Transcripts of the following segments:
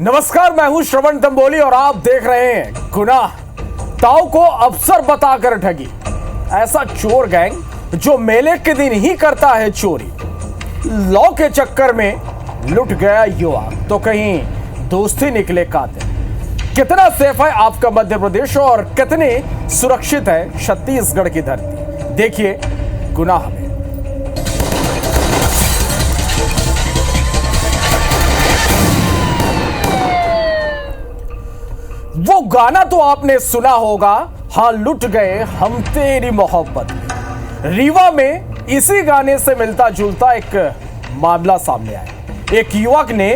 नमस्कार, मैं हूं श्रवण तंबोली और आप देख रहे हैं गुनाह। ताऊ को अफसर बताकर ठगी। ऐसा चोर गैंग जो मेले के दिन ही करता है चोरी। लॉ के चक्कर में लुट गया युवा तो कहीं दोस्ती निकले कातिल। कितना सेफ है आपका मध्य प्रदेश और कितनी सुरक्षित है छत्तीसगढ़ की धरती, देखिए गुनाह में। वो गाना तो आपने सुना होगा, हाँ लुट गए हम तेरी मोहब्बत में। रीवा में इसी गाने से मिलता जुलता एक मामला सामने आया। एक युवक ने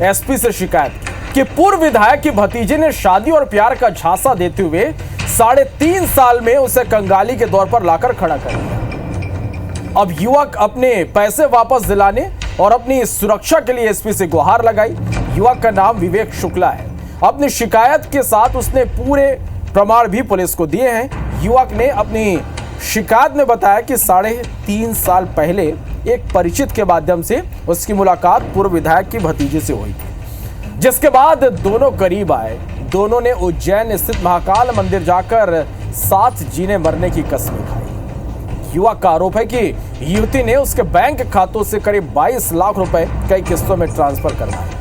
एसपी से शिकायत की कि पूर्व विधायक की भतीजे ने शादी और प्यार का झांसा देते हुए 3.5 साल में उसे कंगाली के दौर पर लाकर खड़ा कर दिया। अब युवक अपने पैसे वापस दिलाने और अपनी सुरक्षा के लिए एसपी से गुहार लगाई। युवक का नाम विवेक शुक्ला है। अपनी शिकायत के साथ उसने पूरे प्रमाण भी पुलिस को दिए हैं। युवक ने अपनी शिकायत में बताया कि 3.5 साल पहले एक परिचित के माध्यम से उसकी मुलाकात पूर्व विधायक की भतीजे से हुई थी, जिसके बाद दोनों करीब आए। दोनों ने उज्जैन स्थित महाकाल मंदिर जाकर साथ जीने मरने की कसमें खाई। युवक का आरोप है कि युवती ने उसके बैंक खातों से करीब 22 लाख रुपए कई किस्तों में ट्रांसफर करवाए।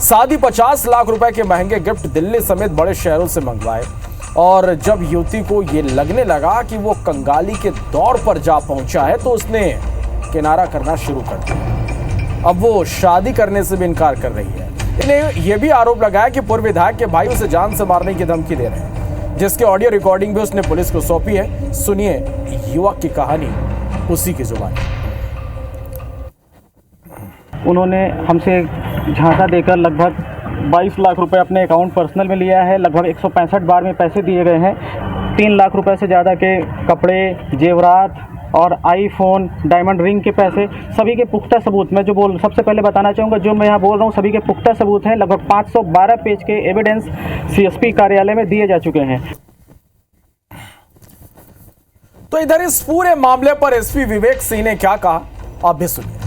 साथ ही 50 लाख रुपए के महंगे गिफ्ट दिल्ली समेत बड़े शहरों से मंगवाए। और जब युवती को यह लगने लगा कि वो कंगाली के दौर पर जा पहुंचा है तो उसने किनारा करना शुरू कर दिया। अब वो शादी करने से भी इनकार कर रही है। इन्हें यह भी आरोप लगाया कि पूर्व विधायक के भाई उसे जान से मारने की धमकी दे रहे हैं, जिसके ऑडियो रिकॉर्डिंग भी उसने पुलिस को सौंपी है। सुनिए युवक की कहानी उसी की जुबानी। उन्होंने हमसे झांसा देकर लगभग 22 लाख रुपए अपने अकाउंट पर्सनल में लिया है। लगभग 165 बार में पैसे दिए गए हैं। 3 लाख रुपए से ज़्यादा के कपड़े, जेवरात और आईफोन, डायमंड रिंग के पैसे, सभी के पुख्ता सबूत मैं सबसे पहले बताना चाहूँगा, जो मैं यहाँ बोल रहा हूँ सभी के पुख्ता सबूत हैं। लगभग 512 पेज के एविडेंस सीएसपी कार्यालय में दिए जा चुके हैं। तो इधर इस पूरे मामले पर एसपी विवेक सिंह ने क्या कहा, आप भी सुनिए।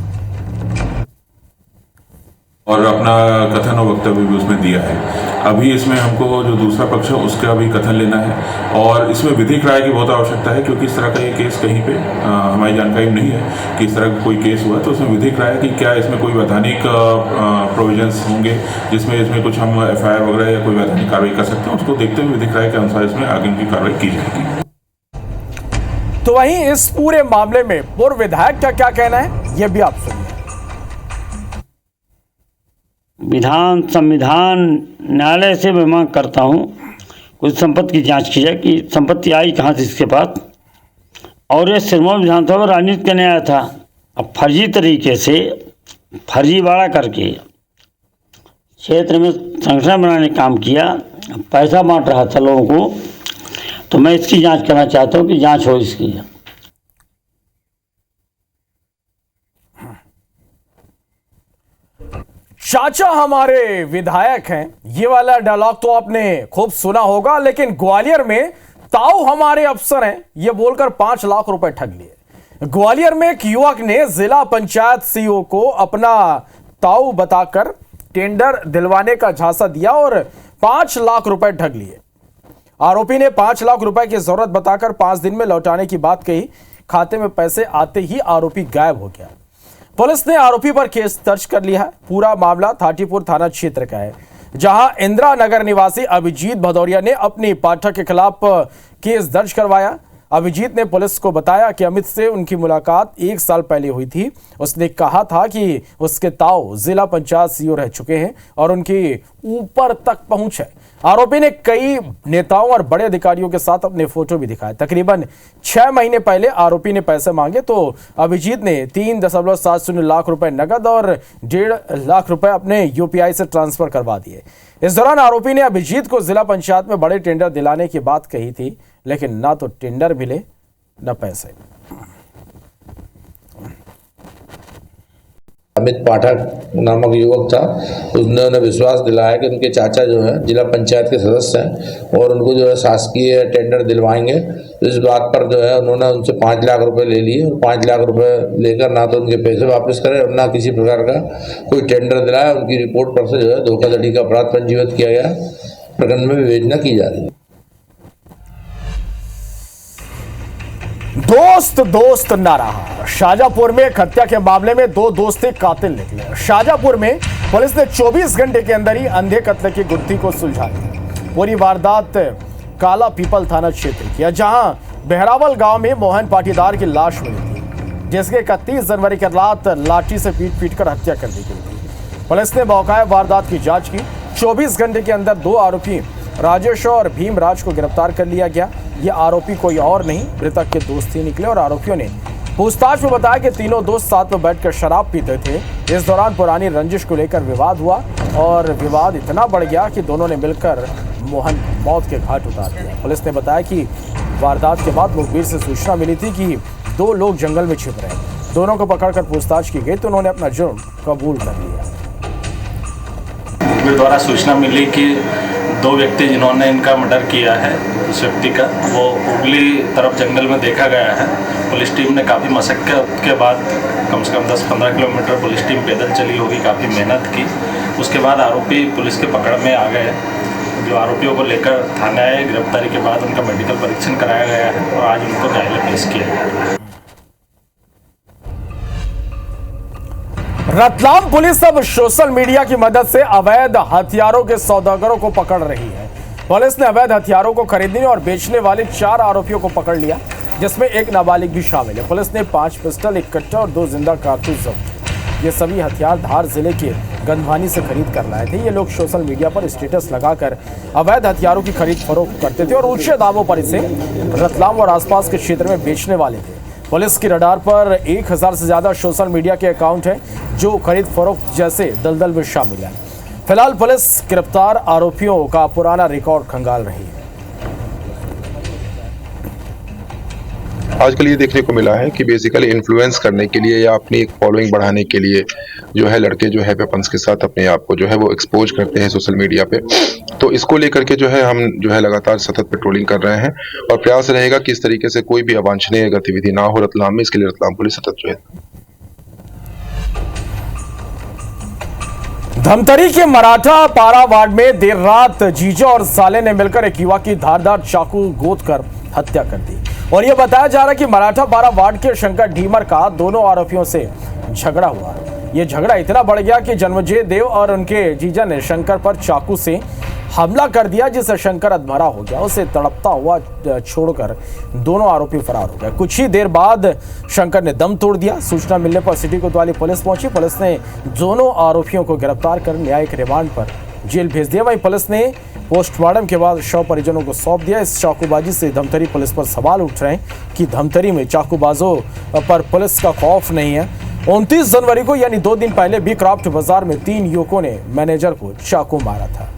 और अपना कथन और वक्तव्य भी उसमें दिया है। अभी इसमें हमको जो दूसरा पक्ष है उसका भी कथन लेना है और इसमें विधिक राय की बहुत आवश्यकता है, क्योंकि इस तरह का ये केस कहीं पे हमारी जानकारी नहीं है कि इस तरह का कोई केस हुआ। तो उसमें विधिक राय कि क्या इसमें कोई वैधानिक प्रोविजंस होंगे जिसमें इसमें कुछ हम एफआईआर वगैरह या कोई वैधानिक कार्रवाई कर सकते हैं। उसको देखते हुए विधिक राय के अनुसार इसमें आगे की कार्रवाई की जाएगी। तो वहीं इस पूरे मामले में पूर्व विधायक का क्या कहना है, यह भी आप सुनिए। संविधान न्यायालय से मैं मांग करता हूँ कुछ संपत्ति की जांच की जाए कि संपत्ति आई कहाँ से इसके पास। और ये सिरमौर विधानसभा में राजनीति करने आया था। अब फर्जी तरीके से फर्जीवाड़ा करके क्षेत्र में संगठन बनाने का काम किया, पैसा बांट रहा था लोगों को। तो मैं इसकी जांच करना चाहता हूँ कि जांच हो इसकी। चाचा हमारे विधायक हैं, ये वाला डायलॉग तो आपने खूब सुना होगा, लेकिन ग्वालियर में ताऊ हमारे अफसर हैं ये बोलकर 5 लाख रुपए ठग लिए। ग्वालियर में एक युवक ने जिला पंचायत सीईओ को अपना ताऊ बताकर टेंडर दिलवाने का झांसा दिया और 5 लाख रुपए ठग लिए। आरोपी ने 5 लाख रुपए की जरूरत बताकर 5 दिन में लौटाने की बात कही। खाते में पैसे आते ही आरोपी गायब हो गया। पुलिस ने आरोपी पर केस दर्ज कर लिया है। पूरा मामला थाटीपुर थाना क्षेत्र का है, जहां इंदिरा नगर निवासी अभिजीत भदौरिया ने अपनी पाठक के खिलाफ केस दर्ज करवाया। अभिजीत ने पुलिस को बताया कि अमित से उनकी मुलाकात 1 साल पहले हुई थी। उसने कहा था कि उसके ताऊ जिला पंचायत सीईओ रह चुके हैं और उनकी ऊपर तक पहुंच है। आरोपी ने कई नेताओं और बड़े अधिकारियों के साथ अपने फोटो भी दिखाए। तकरीबन 6 महीने पहले आरोपी ने पैसे मांगे तो अभिजीत ने 3.70 लाख रुपए नकद और 1.5 लाख रुपए अपने यूपीआई से ट्रांसफर करवा दिए। इस दौरान आरोपी ने अभिजीत को जिला पंचायत में बड़े टेंडर दिलाने की बात कही थी, लेकिन ना तो टेंडर मिले न पैसे। अमित पाठक नामक युवक था, उसने उन्हें विश्वास दिलाया कि उनके चाचा जो है जिला पंचायत के सदस्य हैं और उनको जो है शासकीय टेंडर दिलवाएंगे। तो इस बात पर जो है उन्होंने उनसे 5 लाख रुपए ले लिए और 5 लाख रुपए लेकर ना तो उनके पैसे वापस करे और ना किसी प्रकार का कोई टेंडर दिलाया। उनकी रिपोर्ट पर से जो है धोखाधड़ी का अपराध पंजीबद्ध किया गया, प्रकरण में विवेचना की जा रही है। दोस्त ना रहा। शाजापुर में एक हत्या के मामले में 2 दोस्त कातिल निकले। शाजापुर में पुलिस ने 24 घंटे के अंदर ही अंधे कत्ल की गुत्थी को सुलझा दिया। पूरी वारदात काला पीपल थाना क्षेत्र की, जहां बहरावल गांव में मोहन पाटीदार की लाश मिली थी, जिसके 31 जनवरी की रात लाठी से पीट कर हत्या कर दी गई थी। पुलिस ने मौके वारदात की जांच की। 24 घंटे के अंदर 2 आरोपी राजेश और भीमराज को गिरफ्तार कर लिया गया। ये आरोपी कोई और नहीं, मृतक के दोस्त ही निकले और आरोपियों ने पूछताछ में बताया कि तीनों दोस्त साथ में बैठकर शराब पीते थे। इस दौरान पुरानी रंजिश को लेकर विवाद हुआ और विवाद इतना बढ़ गया कि दोनों ने मिलकर मोहन मौत के घाट उतार दिया। पुलिस ने बताया कि वारदात के बाद मुखबिर से सूचना मिली थी कि 2 लोग जंगल में छिप रहे। दोनों को पकड़कर पूछताछ की गई तो उन्होंने अपना जुर्म कबूल कर लिया। मुखबिर द्वारा सूचना मिली कि 2 व्यक्ति जिन्होंने इनका मर्डर किया है, इस व्यक्ति का, वो उगली तरफ जंगल में देखा गया है। पुलिस टीम ने काफ़ी मशक्क़त के बाद कम से कम 10-15 किलोमीटर पुलिस टीम पैदल चली होगी, काफ़ी मेहनत की। उसके बाद आरोपी पुलिस के पकड़ में आ गए। जो आरोपियों को लेकर थाने आए, गिरफ्तारी के बाद उनका मेडिकल परीक्षण कराया गया है और आज उनको न्यायालय पेश किया गया। रतलाम पुलिस अब सोशल मीडिया की मदद से अवैध हथियारों के सौदागरों को पकड़ रही है। पुलिस ने अवैध हथियारों को खरीदने और बेचने वाले 4 आरोपियों को पकड़ लिया, जिसमें एक नाबालिग भी शामिल है। पुलिस ने 5 पिस्टल, 1 कट्टा और 2 जिंदा कारतूस जब्त किए। ये सभी हथियार धार जिले के गंधवानी से खरीद कर लाए थे। ये लोग सोशल मीडिया पर स्टेटस लगाकर अवैध हथियारों की खरीद फरोख्त करते थे और ऊंचे दामों पर इसे रतलाम और आसपास के क्षेत्र में बेचने वाले थे। पुलिस की रडार पर 1000 से ज्यादा सोशल मीडिया के अकाउंट हैं जो खरीद फरोख्त जैसे दलदल में शामिल है। फिलहाल पुलिस गिरफ्तार आरोपियों का पुराना रिकॉर्ड खंगाल रही है। आजकल ये देखने को मिला है कि बेसिकली इन्फ्लुएंस करने के लिए या अपनी एक फॉलोइंग बढ़ाने के लिए जो है लड़के जो है वेपन्स के साथ अपने आप को जो है वो एक्सपोज करते हैं सोशल मीडिया पे। तो इसको लेकर के जो है हम जो है लगातार सतत पेट्रोलिंग कर रहे हैं और प्रयास रहेगा कि इस तरीके से कोई भी अवांछनीय गतिविधि ना हो रतलाम में। इसके लिए रतलाम पुलिस सतत जो है। धमतरी के मराठा पारा वार्ड में देर रात जीजा और साले ने मिलकर एक युवा की धारदार चाकू गोद कर हत्या कर दी और यह बताया जा रहा है कि मराठा पारा वार्ड के शंकर ढीमर का दोनों आरोपियों से झगड़ा हुआ। यह झगड़ा इतना बढ़ गया कि जन्मजय देव और उनके जीजा ने शंकर पर चाकू से हमला कर दिया, जिससे शंकर अधमरा हो गया। उसे तड़पता हुआ छोड़कर दोनों आरोपी फरार हो गए। कुछ ही देर बाद शंकर ने दम तोड़ दिया। सूचना मिलने पर सिटी कोतवाली पुलिस पहुंची। पुलिस ने दोनों आरोपियों को गिरफ्तार कर न्यायिक रिमांड पर जेल भेज दिया। वहीं पुलिस ने पोस्टमार्टम के बाद शव परिजनों को सौंप दिया। इस चाकूबाजी से धमतरी पुलिस पर सवाल उठ रहे हैं कि धमतरी में चाकूबाजों पर पुलिस का खौफ नहीं है। 29 जनवरी को यानी 2 दिन पहले बी क्राफ्ट बाजार में 3 युवकों ने मैनेजर को चाकू मारा था।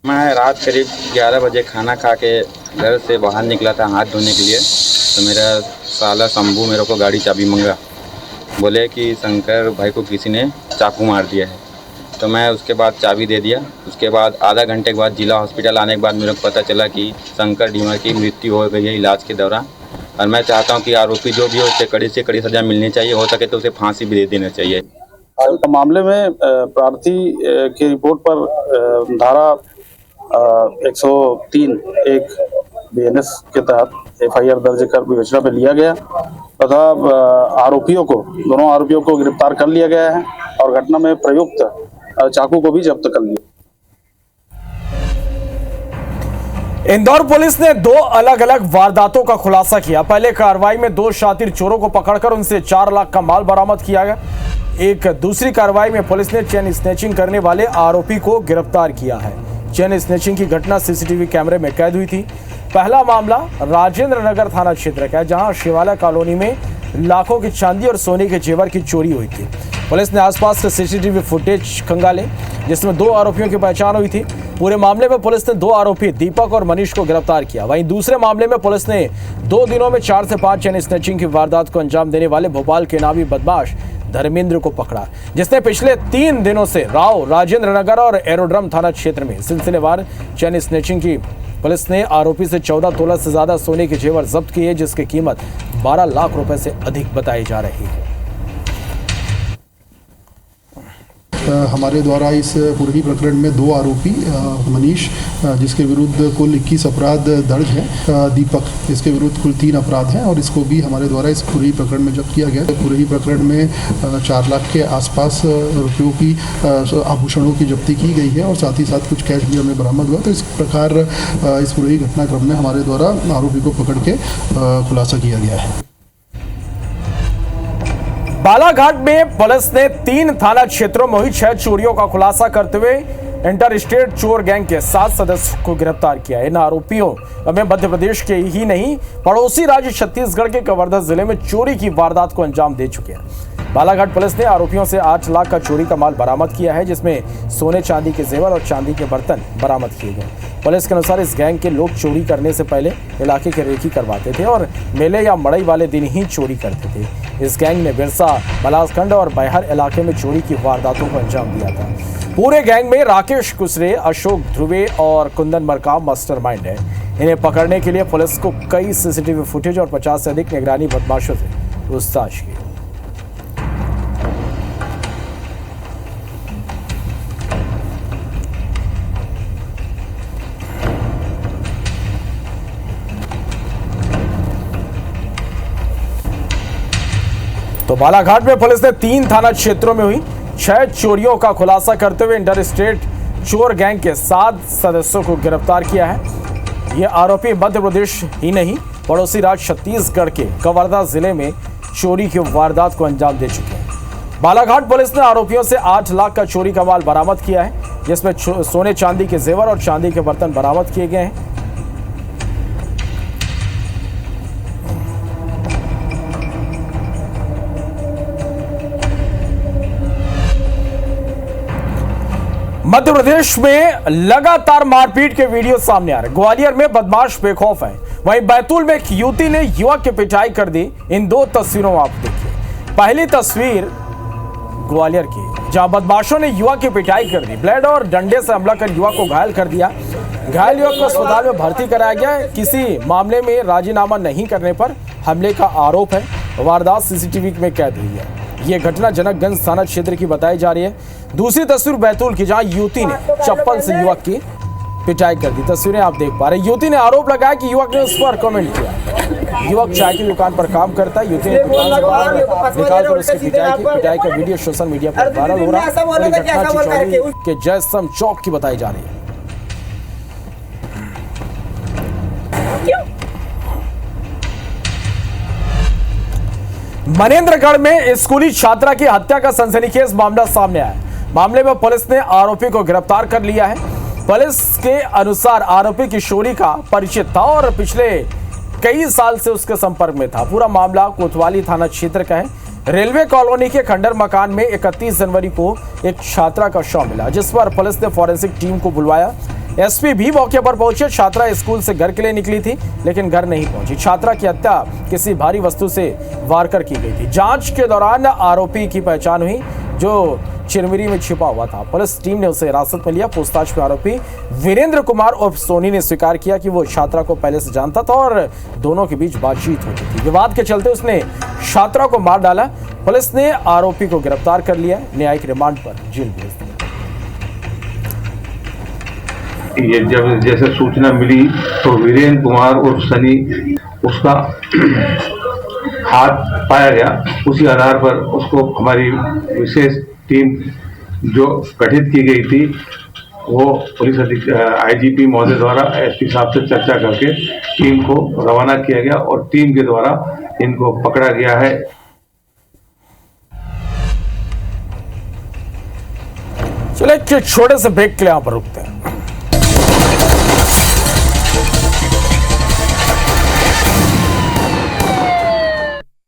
मैं रात करीब 11 बजे खाना खा के घर से बाहर निकला था हाथ धोने के लिए, तो मेरा साला शंभू मेरे को गाड़ी चाबी मंगा, बोले कि शंकर भाई को किसी ने चाकू मार दिया है। तो मैं उसके बाद चाबी दे दिया। उसके बाद आधा घंटे के बाद जिला हॉस्पिटल आने के बाद मेरे को पता चला कि शंकर ढीमर की मृत्यु हो गई है इलाज के दौरान। और मैं चाहता हूँ कि आरोपी जो भी हो उसे कड़ी से कड़ी सज़ा मिलनी चाहिए, हो सके तो उसे फांसी भी दे देना चाहिए। मामले में प्रार्थी की रिपोर्ट पर धारा 103 एक BNS के तहत FIR दर्ज कर विवेचना में लिया गया तथा दोनों आरोपियों को गिरफ्तार कर लिया गया है और घटना में प्रयुक्त चाकू को भी जब्त कर लिया। इंदौर पुलिस ने 2 अलग अलग वारदातों का खुलासा किया। पहले कार्रवाई में 2 शातिर चोरों को पकड़कर उनसे 4 लाख का माल बरामद किया गया। एक दूसरी कार्रवाई में पुलिस ने चेन स्नैचिंग करने वाले आरोपी को गिरफ्तार किया है। चेन स्नैचिंग की घटना CCTV कैमरे में कैद हुई थी। पहला मामला राजेंद्र नगर थाना क्षेत्र का है, जहां शिवालय कॉलोनी में लाखों की चांदी और सोने के जेवर की चोरी हुई थी। पुलिस ने आसपास के CCTV फुटेज खंगाले, जिसमें 2 आरोपियों की पहचान हुई थी। पूरे मामले में पुलिस ने 2 आरोपी दीपक और मनीष को गिरफ्तार किया। वहीं दूसरे मामले में पुलिस ने 2 दिनों में 4 से 5 चेन स्नैचिंग की वारदात को अंजाम देने वाले भोपाल के नामी बदमाश धर्मेंद्र को पकड़ा, जिसने पिछले 3 दिनों से राव, राजेंद्र नगर और एरोड्रम थाना क्षेत्र में सिलसिलेवार चैन स्नैचिंग की। पुलिस ने आरोपी से 14 तोला से ज्यादा सोने के जेवर जब्त किए, जिसकी कीमत 12 लाख रुपए से अधिक बताई जा रही है। हमारे द्वारा इस पूरे प्रकरण में 2 आरोपी मनीष जिसके विरुद्ध कुल 21 अपराध दर्ज है, दीपक जिसके विरुद्ध कुल 3 अपराध हैं और इसको भी हमारे द्वारा इस पूरे प्रकरण में जब्त किया गया। पूरे प्रकरण में 4 लाख के आसपास रुपयों की आभूषणों की जब्ती की गई है और साथ ही साथ कुछ कैश भी हमें बरामद हुआ। तो इस प्रकार इस पूरे घटनाक्रम में हमारे द्वारा आरोपी को पकड़ के खुलासा किया गया है। बालाघाट में पुलिस ने 3 थाना क्षेत्रों में हुई 6 चोरियों का खुलासा करते हुए इंटर स्टेट चोर गैंग के 7 सदस्यों को गिरफ्तार किया। इन आरोपियों में मध्य प्रदेश के ही नहीं, पड़ोसी राज्य छत्तीसगढ़ के कवर्धा जिले में चोरी की वारदात को अंजाम दे चुके हैं। बालाघाट पुलिस ने आरोपियों से 8 लाख का चोरी का माल बरामद किया है, जिसमें सोने चांदी के जेवर और चांदी के बर्तन बरामद किए गए। पुलिस के अनुसार इस गैंग के लोग चोरी करने से पहले इलाके की रेकी करवाते थे और मेले या मड़ई वाले दिन ही चोरी करते थे। इस गैंग ने बिरसा, बलासखंड और बैहर इलाके में चोरी की वारदातों को अंजाम दिया था। पूरे गैंग में राकेश कुसरे, अशोक ध्रुवे और कुंदन मरकाम मास्टरमाइंड है। इन्हें पकड़ने के लिए पुलिस को कई सीसीटीवी फुटेज और 50 से अधिक निगरानी बदमाशों से पूछताछ की। तो बालाघाट में पुलिस ने 3 थाना क्षेत्रों में हुई 6 चोरियों का खुलासा करते हुए इंटर स्टेट चोर गैंग के 7 सदस्यों को गिरफ्तार किया है। ये आरोपी मध्य प्रदेश ही नहीं, पड़ोसी राज्य छत्तीसगढ़ के कवर्धा जिले में चोरी की वारदात को अंजाम दे चुके हैं। बालाघाट पुलिस ने आरोपियों से 8 लाख का चोरी का माल बरामद किया है, जिसमें सोने चांदी के जेवर और चांदी के बर्तन बरामद किए गए हैं। मध्य प्रदेश में लगातार मारपीट के वीडियो सामने आ रहे। ग्वालियर में बदमाश बेखौफ है, वहीं बैतूल में एक युवती ने युवक की पिटाई कर दी। इन 2 तस्वीरों में आप देखिए। पहली तस्वीर ग्वालियर की, जहां बदमाशों ने युवक की पिटाई कर दी। ब्लेड और डंडे से हमला कर युवक को घायल कर दिया। घायल युवक को अस्पताल में भर्ती कराया गया। किसी मामले में राजीनामा नहीं करने पर हमले का आरोप है। वारदात सीसीटीवी में कैद हुई है। ये घटना जनकगंज थाना क्षेत्र की बताई जा रही है। दूसरी तस्वीर बैतूल की, जहां युवती ने चप्पल से युवक की पिटाई कर दी। तस्वीरें आप देख पा रहे हैं। युवती ने आरोप लगाया कि युवक ने उस पर कमेंट किया। युवक चाय की दुकान पर काम करता है। युवती ने दुकान से बाहर निकालकर उसकी पिटाई का वीडियो सोशल मीडिया पर वायरल हो रहा है। पूरी घटना चिचौली के जयस्तंभ चौक की बताई जा रही है। मनेंद्रगढ़ में स्कूली छात्रा की हत्या का सनसनीखेज मामला सामने आया। मामले में पुलिस ने आरोपी को गिरफ्तार कर लिया है। पुलिस के अनुसार आरोपी किशोरी का परिचित था और पिछले कई साल से उसके संपर्क में था। पूरा मामला कोतवाली थाना क्षेत्र का है। रेलवे कॉलोनी के खंडर मकान में 31 जनवरी को एक छात्रा का शव मिला, जिस पर पुलिस ने फॉरेंसिक टीम को बुलवाया। एसपी भी मौके पर पहुंचे। छात्रा स्कूल से घर के लिए निकली थी, लेकिन घर नहीं पहुंची। छात्रा की हत्या किसी भारी वस्तु से वार कर की गई थी। जांच के दौरान आरोपी की पहचान हुई, जो चिरमिरी में छिपा हुआ था। पुलिस टीम ने उसे हिरासत में लिया। पूछताछ में आरोपी वीरेंद्र कुमार उर्फ सोनी ने स्वीकार किया कि वो छात्रा को पहले से जानता था और दोनों के बीच बातचीत होती थी। विवाद के चलते उसने छात्रा को मार डाला। पुलिस ने आरोपी को गिरफ्तार कर लिया। न्यायिक रिमांड पर जेल भेज दिया। ये जब जैसे सूचना मिली तो वीरेंद्र कुमार उर्फ सनी उसका हाथ पाया गया। उसी आधार पर उसको हमारी विशेष टीम जो गठित की गई थी, वो पुलिस आईजीपी महोदय द्वारा एसपी साहब से चर्चा करके टीम को रवाना किया गया और टीम के द्वारा इनको पकड़ा गया है। चलिए एक छोटे से ब्रेक के लिए यहाँ पर रुकते हैं।